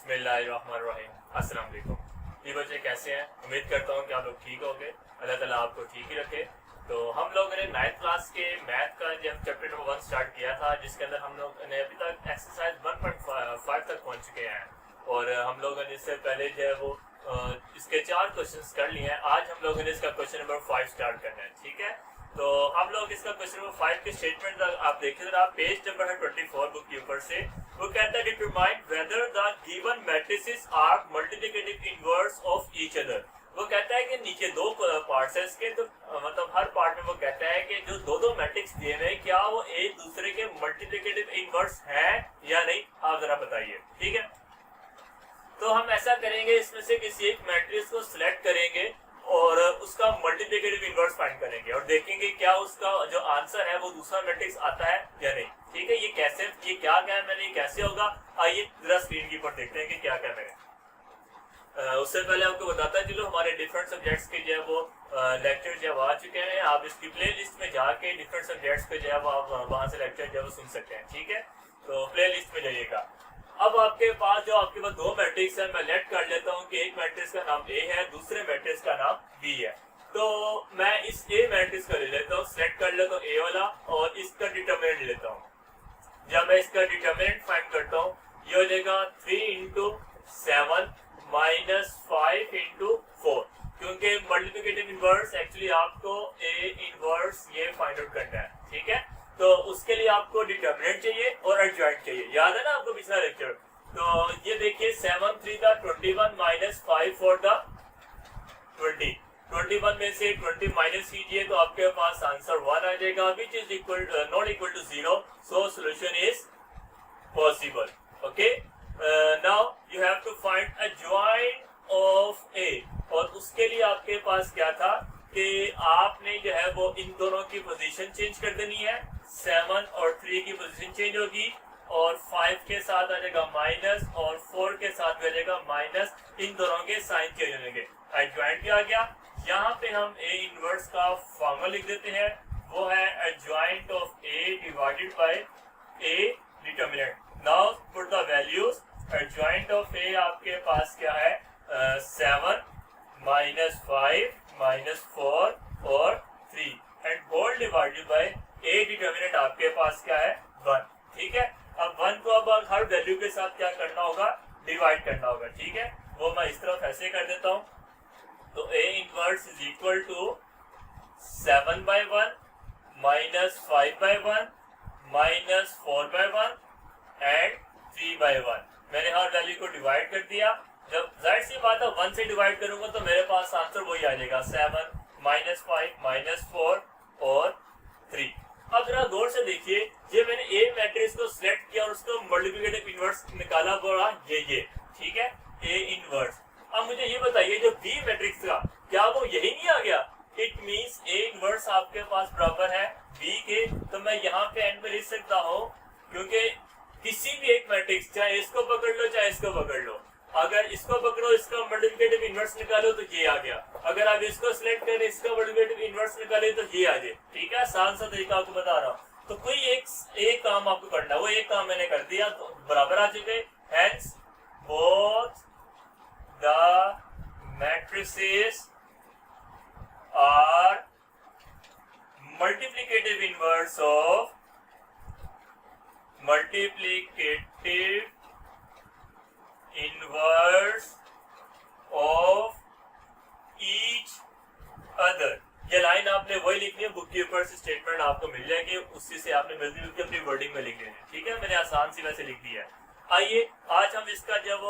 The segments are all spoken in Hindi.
बिस्मिल्लाहिर्रहमानिर्रहीम। अस्सलाम वालेकुम। ये बच्चे कैसे हैं? उम्मीद करता हूँ कि आप लोग ठीक होंगे। अल्लाह ताला आपको ठीक ही रखे। तो हम लोगों ने 9th क्लास के मैथ का जब चैप्टर नंबर 1 स्टार्ट किया था, जिसके अंदर हम लोग ने अभी तक एक्सरसाइज 1.5 तक पहुँच चुके हैं और हम लोगों ने इससे पहले जो है वो इसके 4 क्वेश्चन कर लिए हैं। आज हम लोगों ने इसका क्वेश्चन नंबर 5 स्टार्ट करना है, ठीक है। तो हम लोग इसका क्वेश्चन नंबर 5 के स्टेटमेंट आप देखिए जरा, पेज नंबर है 24 बुक के ऊपर से। वो कहता है determine whether the given matrices are multiplicative inverse of each other. वो कहता है कि नीचे दो पार्ट्स है इसके, तो मतलब हर पार्ट में वो कहता है कि जो दो मैट्रिक्स दिए हुए हैं क्या वो एक दूसरे के मल्टीप्लिकेटिव इनवर्स है या नहीं, आप जरा बताइए, ठीक है। तो हम ऐसा करेंगे, इसमें से किसी एक मैट्रिक्स को सिलेक्ट करेंगे और उसका मल्टीप्लिकेटिव इनवर्स फाइंड करेंगे और देखेंगे क्या उसका जो आंसर है वो दूसरा मैट्रिक्स आता है या नहीं, ठीक है। ये कैसे, ये क्या मैंने कैसे होगा, आइए जरा स्क्रीन के ऊपर देखते हैं कि क्या मैंने। उससे पहले आपको बताता है चलो, हमारे डिफरेंट सब्जेक्ट्स के जो है वो लेक्चर जो आ चुके हैं। आप इसकी प्ले लिस्ट में जाके डिफरेंट सब्जेक्ट्स पे जो है वो आप वहाँ से लेक्चर जो है वो सुन सकते हैं, ठीक है। तो प्ले लिस्ट में जाइएगा। अब आपके पास दो मैट्रिक्स है, मैं लेट कर लेता हूँ कि एक मैट्रिक्स का नाम ए है, दूसरे मैट्रिक्स का नाम बी है। तो मैं इस ए मैट्रिक्स का ले लेता हूँ, सिलेक्ट कर लेता हूँ ए वाला और इसका डिटरमिनेंट लेता हूँ। जब मैं इसका डिटरमिनेंट फाइंड करता हूँ, ये हो जाएगा 3 × 7 - 5 × 4, क्योंकि मल्टीप्लिकेटिव इनवर्स एक्चुअली आपको ए इनवर्स ये फाइंड आउट करना है, ठीक है। तो उसके लिए आपको डिटरमिनेंट चाहिए और एडजॉइंट चाहिए, याद है ना आपको पिछला लेक्चर। तो ये देखिए 7 × 3 = 21 - 5 × 4 = 20। 21 में से 20 माइनस कीजिए तो आपके पास आंसर 1 आ जाएगा, which is not equal to 0, so solution is possible. Okay, now you have to find adjoint of A, और उसके लिए आपके पास क्या था कि आपने जो है वो इन दोनों की पोजीशन चेंज कर देनी है। 7 और 3 की पोजीशन चेंज होगी और 5 के साथ आ जाएगा माइनस और 4 के साथ आ जाएगा माइनस, इन दोनों के साइन चेंज हो जाएंगे। एडजॉइंट भी आ गया। यहाँ पे हम ए इनवर्स का फॉर्मूला लिख देते हैं, वो है adjoint of A divided by A determinant. Now put the values. Adjoint of A आपके पास क्या है, 7 - 5 - 4 और 3 and whole divided by A determinant आपके पास क्या है, 1, ठीक है। अब 1 को अब हर वैल्यू के साथ क्या करना होगा, डिवाइड करना होगा, ठीक है। वो मैं इस तरफ ऐसे कर देता हूँ। तो A inverse is equal to 7/1 - 5/1 - 4/1 and 3/1। मैंने हर वैल्यू को डिवाइड कर दिया। जब जाहिर सी बात है 1 से डिवाइड करूंगा तो मेरे पास आंसर वही आ जाएगा, 7 - 5 - 4 और 3। अब जरा गौर से देखिए, ये मैंने ए मैट्रिक्स को सिलेक्ट किया और उसको मल्टीप्लिकेटिव इनवर्स निकाला, बोला ये, ठीक है, ए इनवर्स। अब मुझे ये बताइए जो बी मैट्रिक्स का, क्या वो यही नहीं आ गया? इट मींस ए इनवर्स आपके पास बराबर है बी के। तो मैं यहाँ पे एंड में लिख सकता हूँ, क्योंकि किसी भी एक मैट्रिक्स, चाहे इसको पकड़ लो चाहे इसको पकड़ लो, अगर इसको पकड़ो इसका मल्टीप्लिकेटिव इनवर्स निकालो तो ये आ गया, अगर आप इसको सिलेक्ट करें इसका मल्टीप्लिकेटिव इनवर्स निकाले तो ये आ जाए, ठीक है। आसान सा तरीका आपको बता रहा हूँ। तो कोई एक काम आपको करना है, वो एक काम मैंने कर दिया तो बराबर आ चुके। Hence both the matrices are multiplicative inverse of each other. ये लाइन आपने वही लिखनी है, बुक के ऊपर से स्टेटमेंट आपको मिल जाएंगे, उसी से आपने मिलती जुलती अपनी वर्डिंग में लिख लेनी है, ठीक है। मैंने आसान सी वैसे लिख दिया है। आइए आज हम इसका जब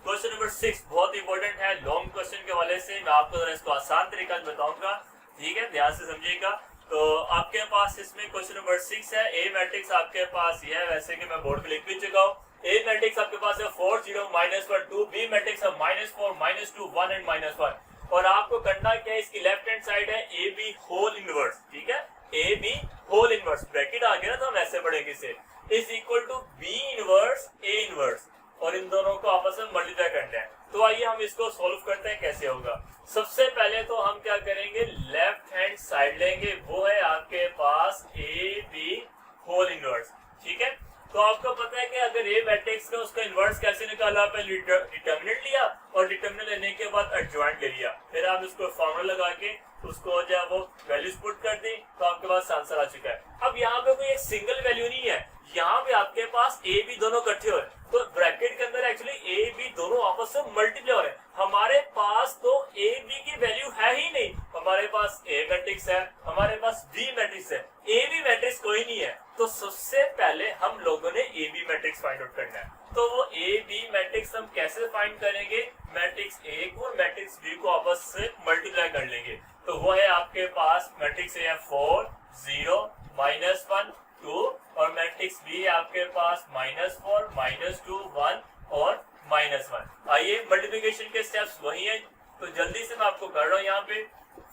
क्वेश्चन नंबर 6 बहुत इंपॉर्टेंट है, लॉन्ग क्वेश्चन के हवाले से मैं आपको जरा इसको आसान तरीका से बताऊंगा, ठीक है, ध्यान से समझिएगा। तो आपके पास इसमें क्वेश्चन नंबर 6 है। ए मैट्रिक्स आपके पास ये है, वैसे कि मैं बोर्ड पे लिख भी चुका हूँ। ए मैट्रिक्स आपके पास है 4 0 -1 2, बी मैट्रिक्स है -4 -2 1 एंड -1। और आपको करना क्या है, इसकी लेफ्ट हैंड साइड है ए बी होल इनवर्स, ठीक है, A B whole inverse, bracket आ गया ना, तो हम ऐसे पढ़ेंगे इसे, is equal to B inverse A inverse, और इन दोनों को आपस में मल्टीप्लाई करना है। तो आइए हम इसको सॉल्व करते हैं, कैसे होगा। सबसे पहले तो हम क्या करेंगे, लेफ्ट हैंड साइड लेंगे, वो है आपके पास ए बी होल इनवर्स, ठीक है। तो आपको पता है कि अगर ए मैट्रिक्स का उसका इन्वर्स कैसे निकाला, पहले डिटर्मिनेंट लिया और डिटर्मिनेंट लेने के बाद एडजॉइंट ले लिया, फिर आप उसको फॉर्मूला लगा के उसको जो है वो वैल्यूज पुट कर दी, तो आपके पास आंसर आ चुका है। अब यहाँ पे कोई एक सिंगल वैल्यू नहीं है, यहाँ पे आपके पास ए बी दोनों इकट्ठे हो रहे हैं, तो ब्रैकेट के अंदर एक्चुअली ए बी दोनों आपस में मल्टीप्लाई हो रहे हैं। हमारे पास तो ए बी की वैल्यू है ही नहीं, हमारे पास ए मैट्रिक्स है, हमारे पास बी मैट्रिक्स है, ए बी मैट्रिक्स कोई नहीं है। तो सबसे पहले हम लोगों ने A B matrix find out करना है। तो वो ए बी मैट्रिक्स हम कैसे फाइंड करेंगे, मैट्रिक्स ए को और मैट्रिक्स बी को आपस से मल्टीप्लाई कर लेंगे। तो वो है आपके पास मैट्रिक्स ए है 4 0 -1 2 और मैट्रिक्स बी है आपके पास -4 -2 1 और -1। आइए मल्टीप्लिकेशन के स्टेप्स वही है, तो जल्दी से मैं आपको कर रहा हूं। यहाँ पे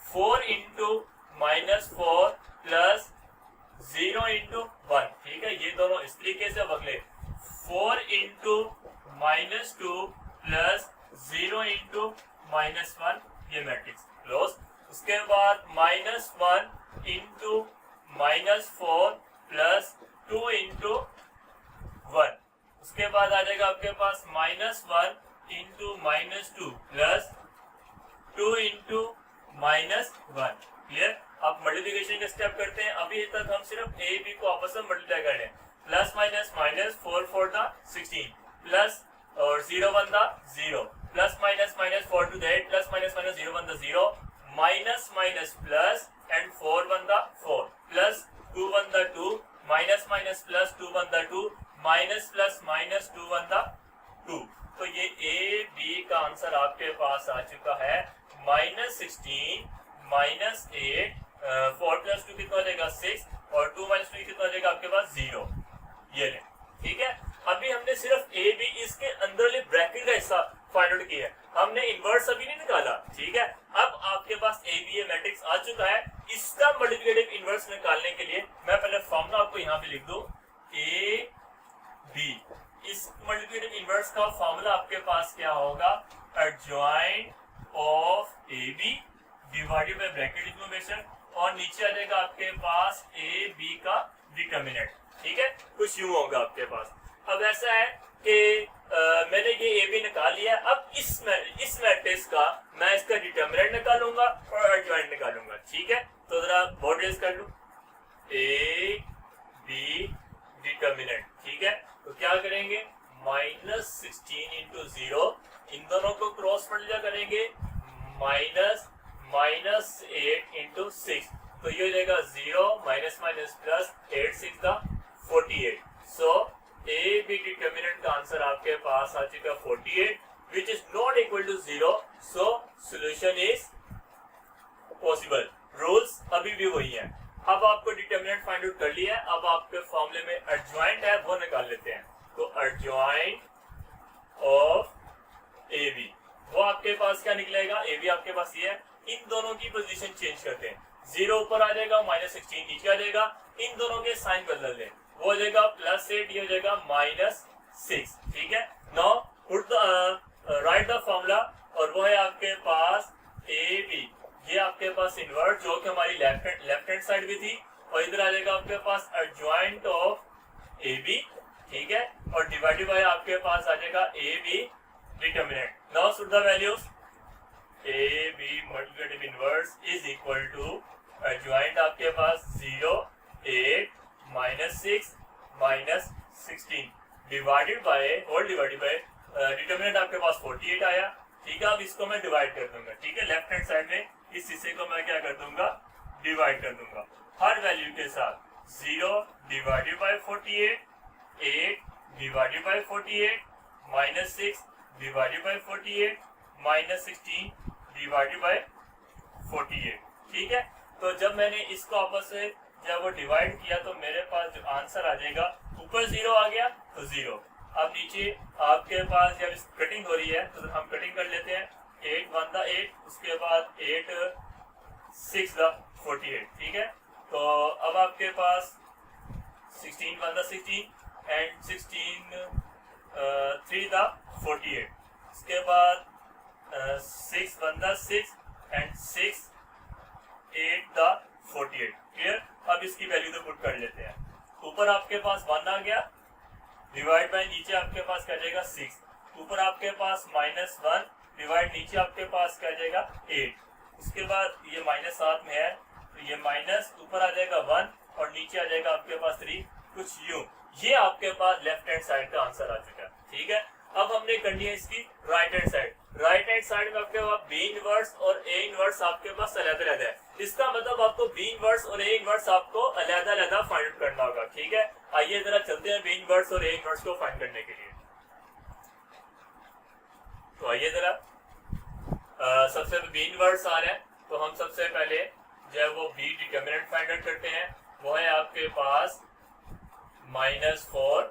4 × -4 प्लस 0 × 1, ठीक है, ये दोनों इस तरीके से अगले 4 × -2 प्लस 0 × -1, ये मैट्रिक्स क्लोज। उसके बाद -1 × -4 प्लस 2 × 1, उसके बाद आ जाएगा आपके पास -1 × -2 प्लस 2 × -1। क्लियर। अब मल्टीप्लिकेशन का स्टेप करते हैं। अभी तक हम सिर्फ ए बी को आपस में मल्टीप्लाई कर रहे हैं। प्लस माइनस माइनस 4 4 16 प्लस और 0 1 0 plus minus minus 4 2 8 plus minus minus 0 1 0 minus minus plus and 4 1 4 plus 2 1 2 minus minus plus 2 1 2 minus plus minus 2 1 2। तो ये ए बी का आंसर आपके पास आ चुका है -16 -8 4 + 2 कितना हो जाएगा 6 और 2 - 2 कितना हो जाएगा आपके पास 0। ये ले, ठीक है। अभी हमने सिर्फ ए बी इसके अंदरले ब्रैकेट का हिस्सा फाइंड आउट किया है, हमने इनवर्स अभी नहीं निकाला, ठीक है। अब आपके पास ए बी मैट्रिक्स आ चुका है। इसका मल्टीप्लिकेटिव इनवर्स निकालने के लिए मैं पहले फॉर्मूला आपको यहाँ पे लिख दूं, ए बी। इस मल्टीप्लिकेटिव इनवर्स का फॉर्मूला आपके पास क्या होगा, adjoint of A B divided by bracket equation और नीचे आ जाएगा आपके पास ए बी का डिटर्मिनेंट, ठीक है। कुछ यूं होगा आपके पास। अब ऐसा है कि मैंने ये ए बी निकाल लिया। अब इस मैट्रिक्स का मैं इसका डिटर्मिनेंट निकालूंगा और एडजॉइंट निकालूंगा, ठीक है। तो जरा बोर्ड रेज कर लूं, ए बी डिटर्मिनेंट, ठीक है। तो क्या करेंगे, -16 × 0, इन दोनों को क्रॉस मल्टीप्लाई करेंगे, -8 × 6, तो ये हो जाएगा 0 minus minus plus 8 6 48। So A B determinant का आंसर आपके पास आ चुका 48 which is not equal to 0, so solution is possible। Rules अभी भी वही है। अब आपको डिटर्मिनेंट फाइंड आउट कर लिया है, अब आपके फॉर्मूले में एडजॉइंट है वो निकाल लेते हैं। तो एडजॉइंट ऑफ ए बी, वो आपके पास क्या निकलेगा, ए बी आपके पास ये है। इन दोनों की पोजीशन चेंज करते हैं, 0 ऊपर आ जाएगा, -16 नीचे आ जाएगा, इन दोनों के साइन बदल दें, वो हो जाएगा +8, ये हो जाएगा -6, ठीक है। Now put the right the formula और वो है आपके पास ए बी, ये आपके पास इनवर्ट जो कि हमारी लेफ्ट हैंड साइड भी थी, और इधर आ जाएगा आपके पास एडजॉइंट ऑफ ए बी, ठीक है, और डिवाइडेड बाय आपके पास आ जाएगा A B determinant. Now put the values, A B multiplicative inverse is equal to adjoint आपके पास 0 8 -6 -16 divided by whole divided by determinant आपके पास 48 आया, ठीक है। अब इसको मैं डिवाइड कर दूंगा, ठीक है। लेफ्ट हैंड साइड में इस हिस्से को मैं क्या कर दूंगा, डिवाइड कर दूंगा हर वैल्यू के साथ। 0 divided by 48, 8 divided by 48, -6 divided by 48, -16 divided by 48, ठीक है। तो जब मैंने इसको आपस से जब वो डिवाइड किया तो मेरे पास जो आंसर आ जाएगा, ऊपर 0 आ गया तो 0। अब नीचे आपके पास जब कटिंग हो रही है तो हम कटिंग कर लेते हैं, 8 1 8, उसके बाद 8 6 48, ठीक है। तो अब आपके पास 16 1 16 एंड 16 3 48, उसके बाद 6 1 6 एंड 6 8 48, क्लियर। अब इसकी वैल्यू तो पुट कर लेते हैं। ऊपर आपके पास 1 आ गया, डिवाइड बाय नीचे आपके पास क्या जाएगा 6, ऊपर आपके पास -1 डिवाइड नीचे आपके पास क्या जाएगा 8। उसके बाद ये -7 में है तो ये माइनस ऊपर आ जाएगा 1 और नीचे आ जाएगा आपके पास 3, कुछ यूं। ये आपके पास लेफ्ट हैंड साइड का आंसर आ चुका है। ठीक है, अब हमने करनी है इसकी right hand side. Right hand side में आपके पास बी इनवर्स और ए इनवर्स आपके पास अलग-अलग है। इसका मतलब आपको बी इनवर्स और ए इनवर्स आपको अलग-अलग फाइंड आउट करना होगा। ठीक है, आइए जरा चलते हैं बी इनवर्स और ए इनवर्स को फाइंड करने के लिए। तो आइए जरा सबसे बी इनवर्स आ रहा है तो हम सबसे पहले जो है वो बी डिटरमिनेंट फाइंड आउट करते हैं। वो है आपके पास -4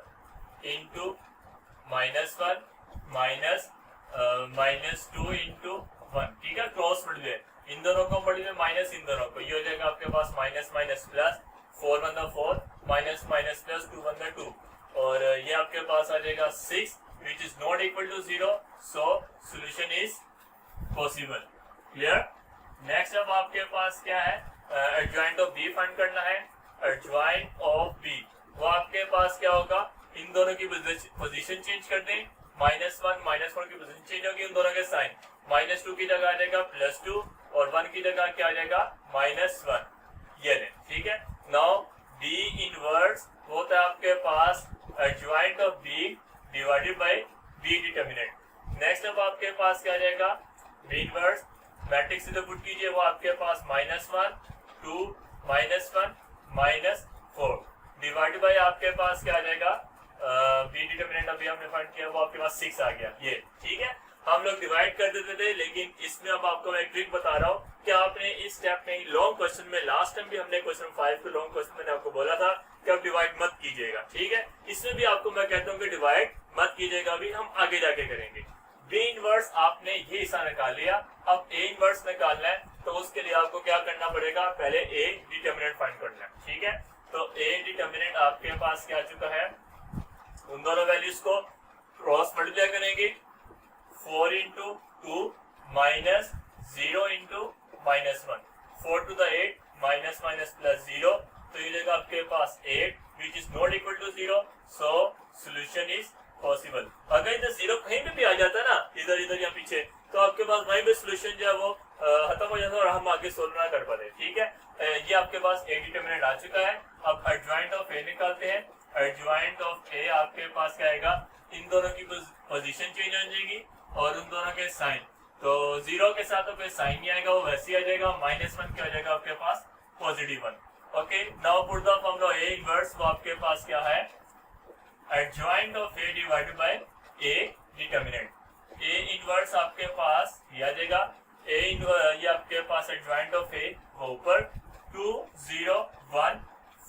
इंटू -1 -2 इंटू 1। ठीक है, क्रॉस मल्टीप्लाई इन दोनों को मल्टीप्लाई माइनस इन दोनों को, ये हो जाएगा आपके पास minus minus plus 4 1 4 minus minus plus 2 1 2 और ये आपके पास आ जाएगा 6 which is not equal to 0, so solution is possible. Clear? Next अब आपके पास क्या है, एडजॉइंट ऑफ बी फाइंड करना है। एडजॉइंट ऑफ बी वो आपके पास क्या होगा, इन दोनों की पोजीशन चेंज कर दें। -1 -4 की पोजीशन चेंज होगी, इन दोनों के साइन। -2 की जगह आ जाएगा +2 और 1 की जगह क्या आ जाएगा -1। ये ले, ठीक है। नाउ बी इनवर्स वो होता है आपके पास adjoint of B divided by B determinant. Next अब आपके पास क्या आ जाएगा, बी इनवर्स मैट्रिक्स से पुट कीजिए, वो आपके पास -1 2 -1 -4 डिवाइड बाय आपके पास क्या आ जाएगा, बी डिटरमिनेंट अभी हमने फाइंड किया वो आपके पास 6 आ गया। ये ठीक है, हम लोग डिवाइड कर देते थे, लेकिन इसमें अब आपको मैं एक ट्रिक बता रहा हूँ कि आपने इस स्टेप में लॉन्ग क्वेश्चन में, लास्ट टाइम भी हमने क्वेश्चन 5 के लॉन्ग क्वेश्चन मैंने आपको बोला था कि आप डिवाइड मत कीजिएगा। ठीक है, इसमें भी आपको मैं कहता हूँ कि डिवाइड मत कीजिएगा, अभी हम आगे जाके करेंगे। बी इनवर्स आपने ये हिस्सा निकाल लिया, अब ए इनवर्स निकालना है तो उसके लिए आपको क्या करना पड़ेगा, पहले ए डिटरमिनेंट फाइंड करना है। ठीक है, तो ए डिटरमिनेंट आपके पास क्या आ चुका है, उन दोनों वैल्यूज को क्रॉस मल्टीप्लाई करेंगे। 4 into 2 minus 0 into -1 4 to the 8 minus minus plus 0, तो ये जाएगा आपके पास 8 which is not equal to 0, so solution is possible। अगर इधर 0 कहीं पे भी आ जाता है ना, इधर इधर या पीछे, तो आपके पास वहीं पे सोल्यूशन जो है वो खत्म हो जाता है और हम आगे सोल्व ना कर पाते। ठीक है, ये आपके पास ए डिटरमिनेंट आ चुका है। अब एडजॉइंट ऑफ ए निकालते हैं। एडजॉइंट ऑफ ए आपके पास क्या आएगा, इन दोनों की पोजीशन चेंज हो जाएगी और उन दोनों के साइन, तो 0 के साथ तो कोई साइन नहीं आएगा, वो वैसे ही आ जाएगा। -1 क्या आ जाएगा आपके पास +1। Okay, now put the formula A inverse, वो आपके पास क्या है, adjoint of A divided by A determinant. A inverse आपके पास ये आ जाएगा, ए इनवर्स ये आपके पास एडजॉइंट ऑफ ए वो ऊपर 2 0 1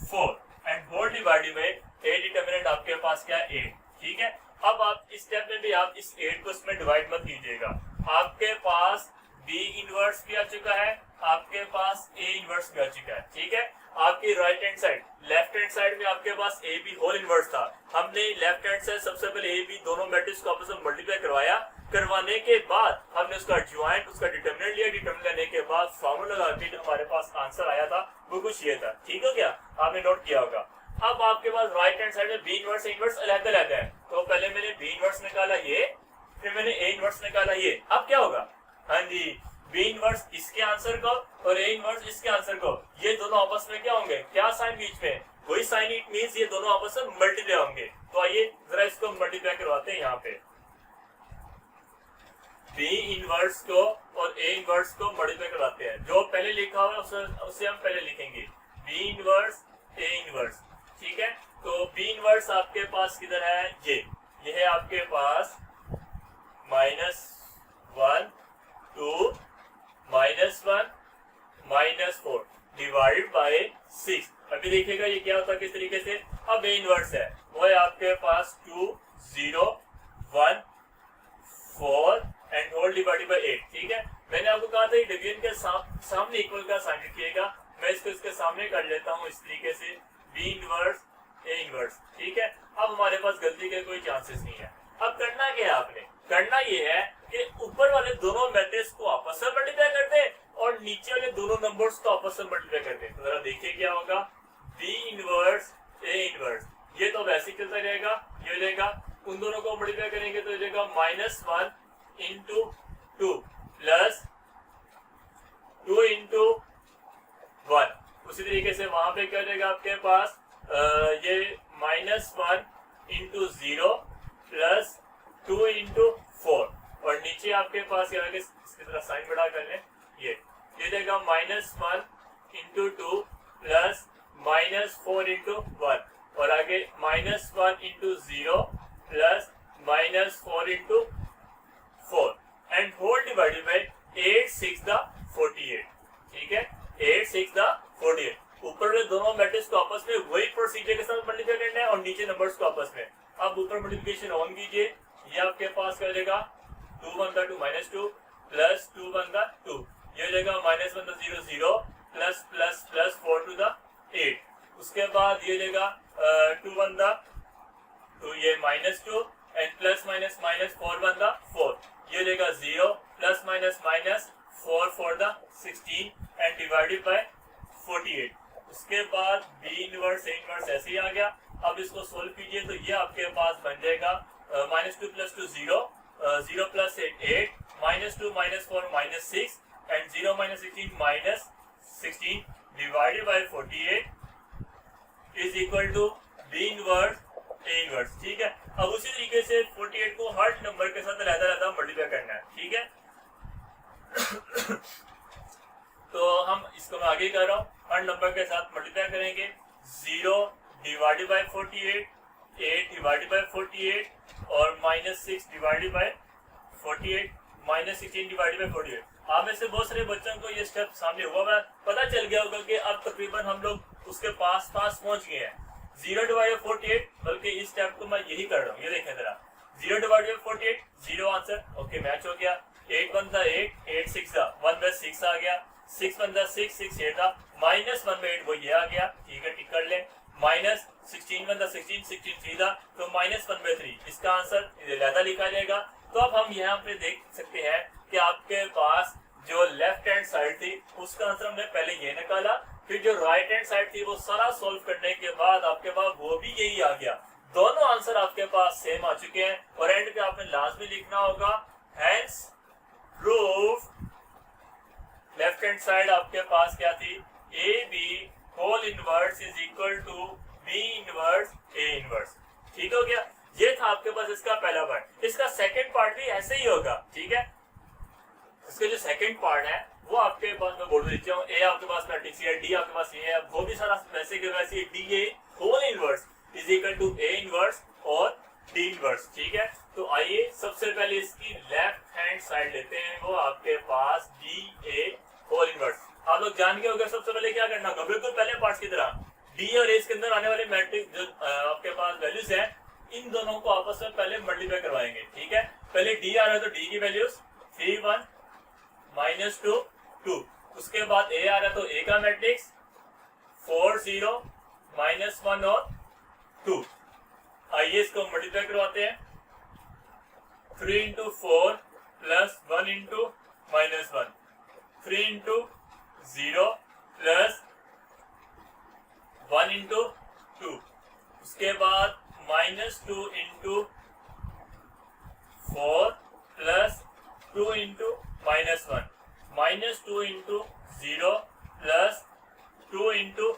4 and whole divided by A determinant आपके पास क्या है 8। ठीक है, अब आप इस स्टेप में भी आप इस 8 को इसमें डिवाइड मत कीजिएगा। आपके पास बी इनवर्स भी आ चुका है, आपके पास ए इनवर्स भी आ चुका है। ठीक है, आपकी right hand side, left hand side में आपके पास ए बी होल इनवर्स था। हमने लेफ्ट हैंड साइड सबसे पहले ए बी दोनों मैट्रिक्स को आपस में मल्टीप्लाई करवाया, करवाने के बाद हमने उसका एडजॉइंट, उसका डिटरमिनेंट लिया। डिटरमिनेंट लेने के बाद फॉर्मूला लगा के जो हमारे पास आंसर आया था वो कुछ ये था। ठीक हो गया, आपने नोट किया होगा। अब आपके पास राइट हैंड साइड में बी इनवर्स ए इनवर्स अलग अलग है, तो पहले मैंने बी इनवर्स निकाला ये, फिर मैंने ए इनवर्स निकाला ये। अब क्या होगा, हाँ जी, बी इनवर्स इसके आंसर को और ए इनवर्स इसके आंसर को, ये दोनों आपस में क्या होंगे, क्या साइन बीच में, वही साइन, इट मींस ये दोनों आपस में मल्टीप्लाई होंगे। तो आइए जरा इसको मल्टीप्लाई करवाते हैं। यहाँ पे बी इनवर्स को और ए इनवर्स को मल्टीप्लाई करवाते हैं। जो पहले लिखा हुआ है उसे हम पहले लिखेंगे, बी इनवर्स ए इनवर्स। ठीक है, तो बी इनवर्स आपके पास किधर है, ये है आपके पास -1 2 -1 -4 डिवाइड बाय 6। अभी देखिएगा ये क्या होता है किस तरीके से। अब ए इनवर्स है वो है आपके पास 2 0 1 4 एंड होल डिवाइडेड बाय 8। ठीक है, मैंने आपको कहा था डिवीजन के सामने इक्वल का साइन रखिएगा। मैं इसको इसके सामने कर लेता हूँ इस तरीके से, बी इनवर्स ए इनवर्स। ठीक है, अब हमारे पास गलती के कोई चांसेस नहीं है। अब करना क्या है, आपने करना ये है कि ऊपर वाले दोनों मैट्रिक्स को आपस में मल्टीप्लाई कर दे और नीचे वाले दोनों नंबर्स को आपस में मल्टीप्लाई कर दे। तो जरा देखिए क्या होगा, बी इनवर्स ए इनवर्स, ये तो वैसे ही चलता रहेगा, ये हो जाएगा दोनों को मल्टीप्लाई करेंगे तो हो जाएगा -1 इंटू 2 प्लस 2 इंटू 1। उसी तरीके से वहां पे क्या हो जाएगा आपके पास ये -1 इंटू 0 प्लस 2 इंटू 4, और नीचे आपके पास क्या होगा, इसकी तरह साइन बड़ा कर लें, ये जाएगा -1 इंटू 2 प्लस -4 इंटू 1, और आगे -1 into 0 plus -4 into 4 and whole divided by 8 6 the 48। ठीक है, 8 6 द 48। ऊपर वाले दोनों मैट्रिक्स को आपस में वही प्रोसीजर के साथ मल्टीप्लाई करना है और नीचे नंबर्स को आपस में। अब ऊपर मल्टीप्लिकेशन ऑन कीजिए, ये आपके पास क्या हो जाएगा 2 1 2 -2 प्लस 2 1 2, ये हो जाएगा -1 0 0 plus plus plus 4 to the 8। उसके बाद ये हो जाएगा 2 1 2, ये -2 एंड प्लस माइनस माइनस 4 1 4, ये हो जाएगा 0 plus minus minus 4 4 16 and divided by 48। उसके बाद बी इनवर्स ए इनवर्स ऐसे ही आ गया। अब इसको सोल्व कीजिए तो ये आपके पास बन जाएगा -2 + 2 0, 0 + 8 -2 -4 -6 and 0 -16 -16 divided by 48 is equal to B inverse A inverse. ठीक है, अब उसी तरीके से 48 को हर नंबर के साथ अलग-अलग मल्टीप्लाई करना है। ठीक है तो हम इसको मैं आगे कर रहा हूँ, हर नंबर के साथ मल्टीप्लाई करेंगे। 0 डिवाइडेड बाय 48, 8 डिवाइडेड बाय 48 और -6 डिवाइडेड बाय 48 -16 डिवाइडेड बाय 48। आप में से बहुत सारे बच्चों को ये स्टेप सामने हुआ है, पता चल गया होगा कि अब तकरीबन हम लोग उसके पास पहुंच गए हैं। 0 डिवाइडेड बाय 48, बल्कि इस स्टेप को मैं यही कर रहा हूँ, ये देखें जरा। 0 divided by 48 0 answer, okay match हो गया। 8 1 8, 8 6 1 बाय 6 आ गया। 6 1 6 6 8 -1 बाय 8 वो ये आ गया। ठीक है, टिक कर लें। -16 1 16 16 3 तो -1 बाय 3 इसका आंसर लहदा लिखा जाएगा। तो अब हम यहाँ पे देख सकते हैं कि आपके पास जो लेफ्ट हैंड साइड थी उसका आंसर हमने पहले ये निकाला, फिर जो राइट हैंड साइड थी वो सारा सोल्व करने के बाद आपके पास वो भी यही आ गया। दोनों आंसर आपके पास सेम आ चुके हैं और एंड पे आपने लाजमी लिखना होगा hence proof left hand side आपके पास क्या थी, A B whole inverse is equal to B inverse A inverse. ठीक हो गया, ये था आपके पास इसका पहला पार्ट। इसका सेकंड पार्ट भी ऐसे ही होगा। ठीक है, इसका जो सेकंड पार्ट है वो आपके पास मैं बोल देता हूँ। ए आपके पास मैट्रिक्स है, डी आपके पास ये है, वो भी सारा वैसे के वैसे D A whole inverse is equal to A inverse और डी इनवर्स। ठीक है, तो आइए सबसे पहले इसकी लेफ्ट हैंड साइड लेते हैं, वो आपके पास डी ए होल इनवर्स। आप लोग जान गए होगा सबसे पहले क्या करना होगा, बिल्कुल पहले पार्ट की तरह डी और ए के अंदर आने वाले मैट्रिक्स जो आपके पास वैल्यूज है, इन दोनों को आपस में पहले मल्टीप्लाई करवाएंगे। ठीक है, पहले डी आ रहा है तो डी की वैल्यूज 3 1 -2 2, उसके बाद ए आ रहा है तो ए का मैट्रिक्स 4 0 -1 और 2। आइए इसको मल्टीप्लाई करवाते हैं। 3 × 4 प्लस 1 × -1, 3 × 0 प्लस 1 × 2, उसके बाद -2 × 4 प्लस 2 × -1, -2 × 0 प्लस 2 ×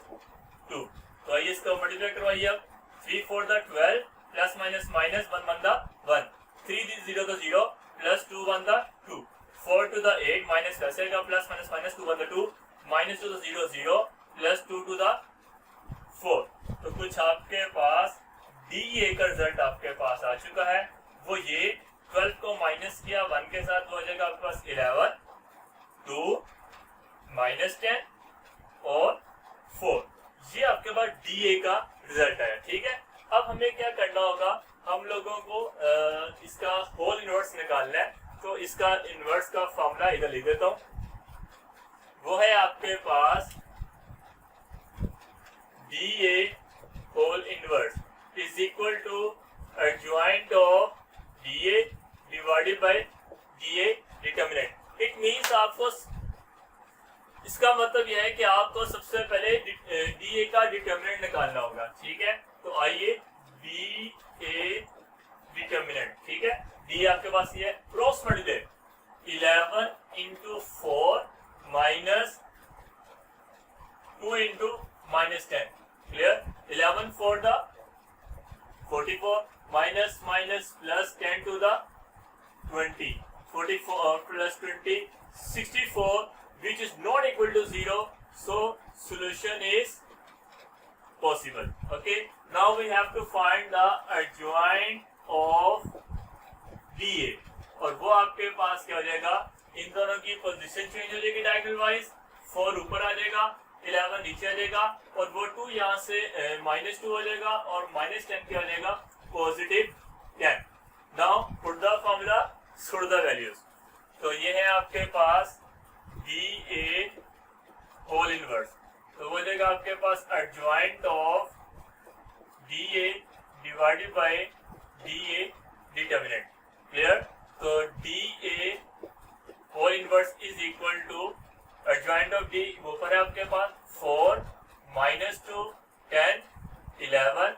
2। तो आइए इसको मल्टीप्लाई करवाइए। अब 3 4 12 plus minus minus 1 1 1, 3 0 0 plus 2 1 2, 4 to the 8 minus कैसे का plus minus minus 2 1 2, minus 2 0 0 plus 2 to the 4। तो कुछ आपके पास डी ए का रिजल्ट आपके पास आ चुका है। वो ये 12 को माइनस किया 1 के साथ, वो हो जाएगा आपके पास 11 2 -10 और 4। ये आपके पास डी ए का रिजल्ट है। ठीक है, अब हमें क्या करना होगा, हम लोगों को इसका होल इनवर्स निकालना है। तो इसका इनवर्स का फॉर्मूला इधर लिख देता हूं, वो है आपके पास D A whole inverse is equal to adjoint of D A divided by D A determinant. It means आपको इसका मतलब यह है कि आपको सबसे पहले डी ए का डिटर्मिनेंट निकालना होगा। ठीक है, तो आइए डी ए डिटर्मिनेंट डी आपके पास ये cross multiply 11 into 4 minus 2 into minus 10 clear 11 for the 44 minus minus plus 10 to the 20 44 plus 20 64 which is not equal to 0 so solution is possible. Okay, now we have to find the adjoint of DA और वो आपके पास क्या हो जाएगा इन दोनों की पोजीशन चेंज हो जाएगी डायगोनल वाइज 4 ऊपर आ जाएगा 11 नीचे आ जाएगा और वो 2 यहाँ से -2 हो जाएगा और -10 क्या हो जाएगा positive 10. Now put the formula suit the values. तो ये है आपके पास DA होल इनवर्स. तो वो जाएगा आपके पास adjoint of DA divided by DA determinant. Clear. तो DA whole inverse is equal to adjoint of D ऊपर है आपके पास 4 -2 10 11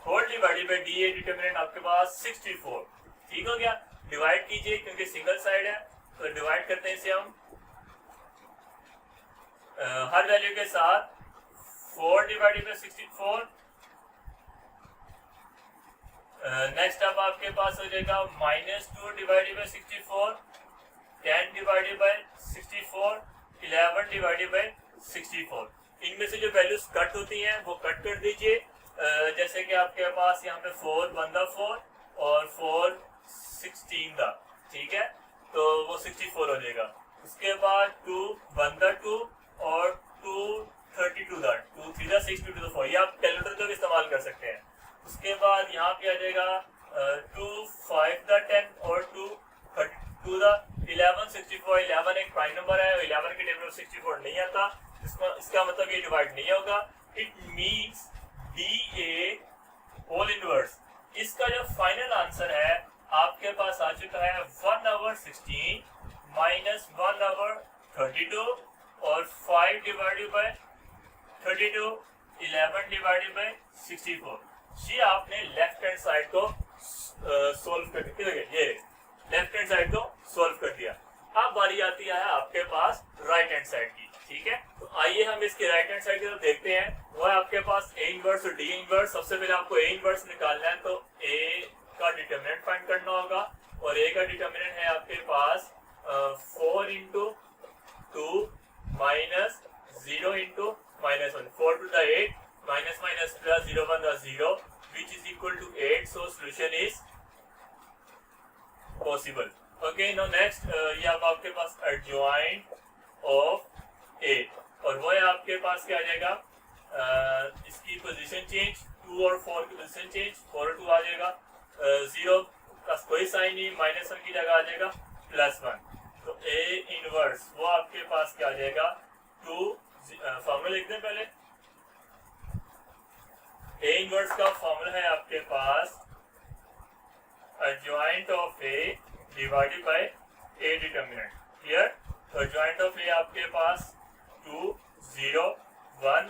whole divided by DA determinant आपके पास 64. ठीक हो गया. डिवाइड कीजिए क्योंकि सिंगल साइड है तो डिवाइड करते हैं इसे हम हर वैल्यू के साथ 4 डिवाइडेड बाय 64. नेक्स्ट अब आपके पास हो जाएगा -2 divided by 64 10 divided by 64 11 divided by 64. इनमें से जो वैल्यूज कट होती हैं वो कट कर दीजिए. जैसे कि आपके पास यहाँ पे 4 बंदा 4 और 4 16 था. ठीक है तो वो 64 हो जाएगा. उसके बाद 2 बंदा 2 और 2 32 था. 2 3 था 6 2 4. ये आप कैलकुलेटर का भी इस्तेमाल कर सकते हैं. उसके बाद यहाँ पे आ जाएगा 2 5 था 10 और 2 32 था 11 64. 11 एक प्राइम नंबर है. 11 के टेबल में 64 नहीं आता. इसका मतलब ये डिवाइड नहीं होगा. It means DA whole inverse. इसका जो फाइनल आंसर है आपके पास आ चुका है 1/16 माइनस 1/32 और 5 डिवाइडेड बाय 32 11 डिवाइडेड बाय 64. ये आपने लेफ्ट हैंड साइड को सोल्व कर दिया. ये लेफ्ट हैंड साइड को सोल्व कर दिया. अब बारी आती है आपके पास राइट हैंड साइड की. ठीक है तो आइए हम इसके राइट हैंड साइड की तरफ देखते हैं. वो है आपके पास A इनवर्स और D इनवर्स. सबसे पहले आपको A इनवर्स निकालना है तो A का डिटर्मिनेंट फाइंड करना होगा और A का डिटर्मिनेंट है आपके पास 4 into 2 minus 0 into -1 4 to the 8 minus minus plus 0 1 the 0 which is equal to 8. So solution is possible. Okay, now next ये अब आपके पास adjoint of A और वो है आपके पास क्या आ जाएगा इसकी पोजीशन चेंज 2 और 4 की पोजीशन चेंज 4 और 2 आ जाएगा. 0 का कोई साइन नहीं -1 की जगह आ जाएगा +1. तो A इनवर्स वो आपके पास क्या आ जाएगा 2 फॉर्मूला लिख दें पहले. A इनवर्स का फॉर्मूला है आपके पास adjoint of A divided by A determinant. Clear. तो एडजॉइंट ऑफ A आपके पास 2 0 1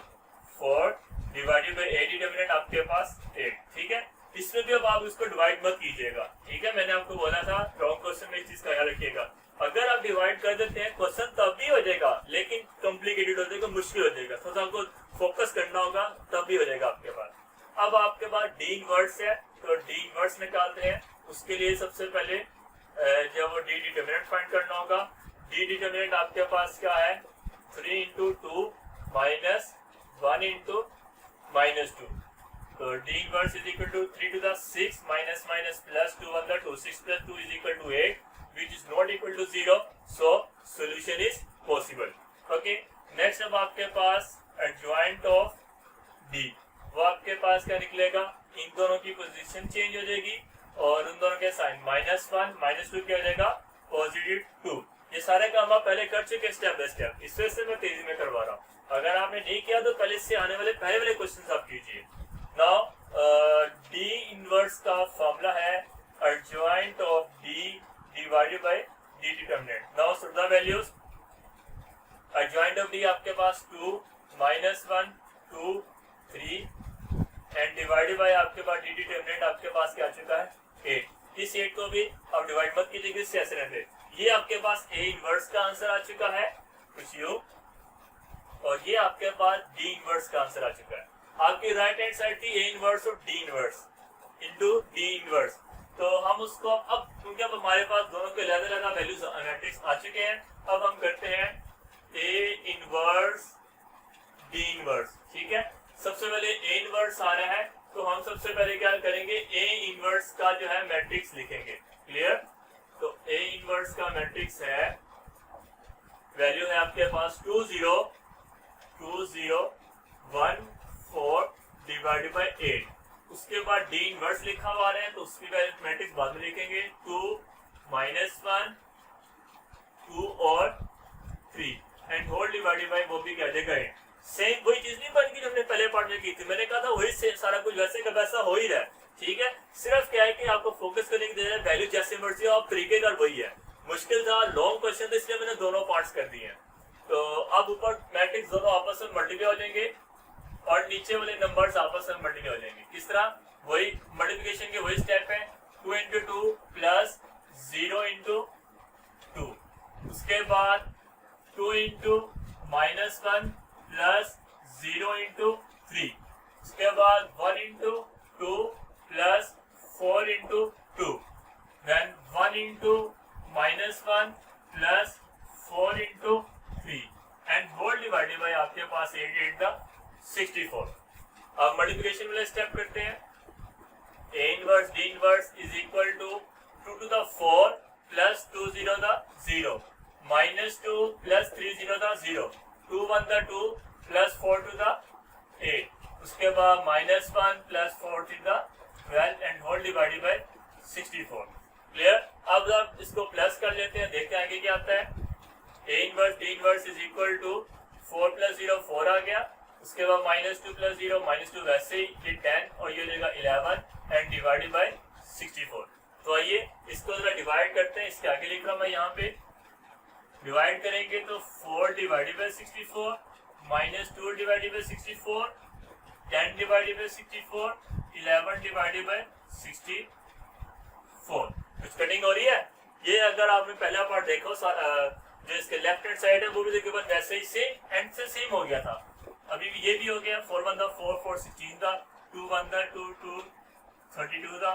4 डिवाइडेड बाय A डिटर्मिनेंट आपके पास 8. ठीक है. इसमें भी अब आप इसको डिवाइड मत कीजिएगा. ठीक है मैंने आपको बोला था रॉन्ग क्वेश्चन में इस चीज का ख्याल रखिएगा. अगर आप डिवाइड कर देते हैं क्वेश्चन तब भी हो जाएगा लेकिन कॉम्प्लिकेटेड हो जाएगा मुश्किल हो जाएगा. तो आपको फोकस करना होगा तब भी हो जाएगा आपके पास. अब आपके पास D इनवर्स है तो D इनवर्स निकालते हैं. उसके लिए सबसे पहले जब वो D डिटर्मिनेंट फाइंड करना होगा. D डिटर्मिनेंट आपके पास क्या है 3 इंटू 2 माइनस 1 इंटू -2. तो D inverse is equal to 3 to the 6 minus minus plus 2 1 the 2 6 plus 2 is equal to 8 which is not equal to 0. So solution is possible. Okay. Next अब आपके पास adjoint of D वो आपके पास क्या निकलेगा इन दोनों की पोजीशन चेंज हो जाएगी और उन दोनों के साइन -1 -2 क्या हो जाएगा +2. ये सारे काम आप पहले कर चुके स्टेप बाय स्टेप. इस वजह से मैं तेजी में करवा रहा हूँ. अगर आपने नहीं किया तो पहले से आने वाले पहले वाले क्वेश्चन आप कीजिए. नाउ D इनवर्स का फॉर्मूला है adjoint of D divided by D determinant. Now suit the values. Adjoint of D आपके पास 2 -1 2 3 एंड डिवाइडेड बाय आपके पास D डिटर्मिनेंट आपके पास क्या आ चुका है 8. इस 8 को भी आप डिवाइड मत कीजिएगा, इससे ऐसे रहते। ये आपके पास ए इनवर्स का आंसर आ चुका है कुछ यूं, और ये आपके पास डी इनवर्स का आंसर आ चुका है। आपकी राइट हैंड साइड थी ए इनवर्स और D inverse into D inverse, तो हम उसको अब क्योंकि अब हमारे पास दोनों के अलग अलग वैल्यूज मैट्रिक्स आ चुके हैं, अब हम करते हैं ए इनवर्स डी इनवर्स। ठीक है, सबसे पहले ए इनवर्स आ रहा है, तो हम सबसे पहले क्या करेंगे, ए इनवर्स का जो है मैट्रिक्स लिखेंगे। क्लियर, तो ए इनवर्स का मैट्रिक्स है, वैल्यू है आपके पास 2 0 2 0 1 4 डिवाइडेड बाय 8। उसके बाद डी इनवर्स लिखा हुआ है, तो उसकी मैट्रिक्स बाद में लिखेंगे 2 -1 2 और 3 एंड होल डिवाइडेड बाय वो भी क्या देगा 8। सेम वही चीज नहीं बन गई जो हमने पहले पार्ट में की थी, मैंने कहा था वही से सारा कुछ वैसे का वैसा हो ही रहा है। ठीक है, सिर्फ क्या है कि आपको फोकस करने की देर है, वैल्यू जैसे मर्जी हो, आप तरीके का वही है। मुश्किल था, लॉन्ग क्वेश्चन था, इसलिए मैंने दोनों पार्ट्स कर दिए हैं। तो अब ऊपर मैट्रिक्स दोनों आपस में मल्टीप्लाई हो जाएंगे और नीचे वाले नंबर्स आपस में मल्टीप्लाई हो जाएंगे। किस तरह, वही मल्टीप्लिकेशन के वही स्टेप है, 2 × 2 प्लस 0 × 2, उसके बाद 2 × -1 प्लस 0 × 3, उसके बाद 1 × 2 plus 4 × 2, then 1 × -1 plus 4 × 3 and whole divided by आपके पास 8 8 द 64। अब मल्टीप्लिकेशन वाला स्टेप करते हैं, A inverse D inverse is equal to 2 to the 4 plus 2 0 the 0 -2 plus 3 0 the 0 2 1 the 2 plus 4 to the 8, उसके बाद -1 plus 4 to the 12 and whole divided by 64। Clear, अब आप इसको प्लस कर लेते हैं, देखते हैं आगे क्या आता है। A inverse D inverse is equal to 4 + 0 4 आ गया, उसके बाद -2 + 0 -2 वैसे ही, ये 10 और ये लेगा 11 एंड डिवाइडेड बाय 64। तो आइए इसको जरा डिवाइड करते हैं, इसके आगे लिख रहा हूं मैं यहाँ पे। डिवाइड करेंगे तो 4 divided by 64 -2 divided by 64 10 divided by 64 11 divided by 64। कुछ कटिंग हो रही है। ये अगर आपने पहला पार्ट देखो जो इसके लेफ्ट हैंड साइड है वो भी देखिए वैसे ही सेम एंड से सेम हो गया था। अभी भी ये भी हो गया, 4 1 4 4 16 था, 2 1 2 2 32 था,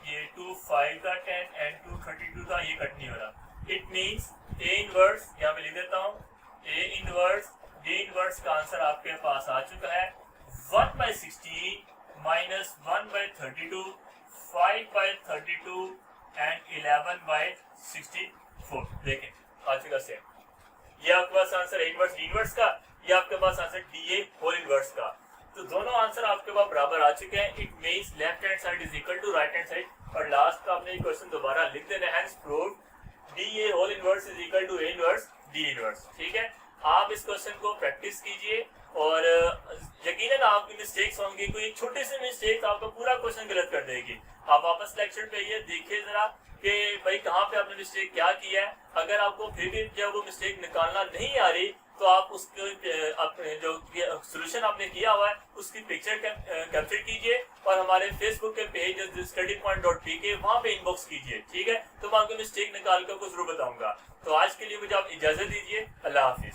ये 2 5 था 10 एंड 2 32 था, ये कट नहीं हो रहा। इट मीन्स ए इनवर्स, यहाँ पे लिख देता हूँ, ए इनवर्स डी इनवर्स का आंसर आपके पास आ चुका है 1/16 -1/32 5/32 एंड 11/64। देखें आ चुका सेम। ये आपके पास आंसर इनवर्स डी इनवर्स का, ये आपके पास answer D A whole inverse का। तो दोनों आंसर आपके पास बराबर आ चुके हैं। It means left hand side is equal to right hand side, और लास्ट का आपने क्वेश्चन दोबारा लिख देना है, hence proved D A whole inverse is equal to A inverse D inverse. ठीक है, आप इस क्वेश्चन को प्रैक्टिस कीजिए और यकीनन आपकी मिस्टेक्स होंगी, कोई छोटी सी मिस्टेक आपका पूरा क्वेश्चन गलत कर देगी। आप वापस लेक्चर पे आइए, देखिए जरा कि भाई कहाँ पे आपने मिस्टेक क्या किया है। अगर आपको फिर भी जब वो मिस्टेक निकालना नहीं आ रही तो आप उसको अपने जो सोल्यूशन आपने किया हुआ है उसकी पिक्चर कैप्चर कीजिए और हमारे फेसबुक के पेज studypoint.pk वहाँ पे इनबॉक्स कीजिए। ठीक है, तो मैं आपको मिस्टेक निकाल कर कुछ जरूर बताऊंगा। तो आज के लिए मुझे आप इजाजत दीजिए, अल्लाह हाफिज।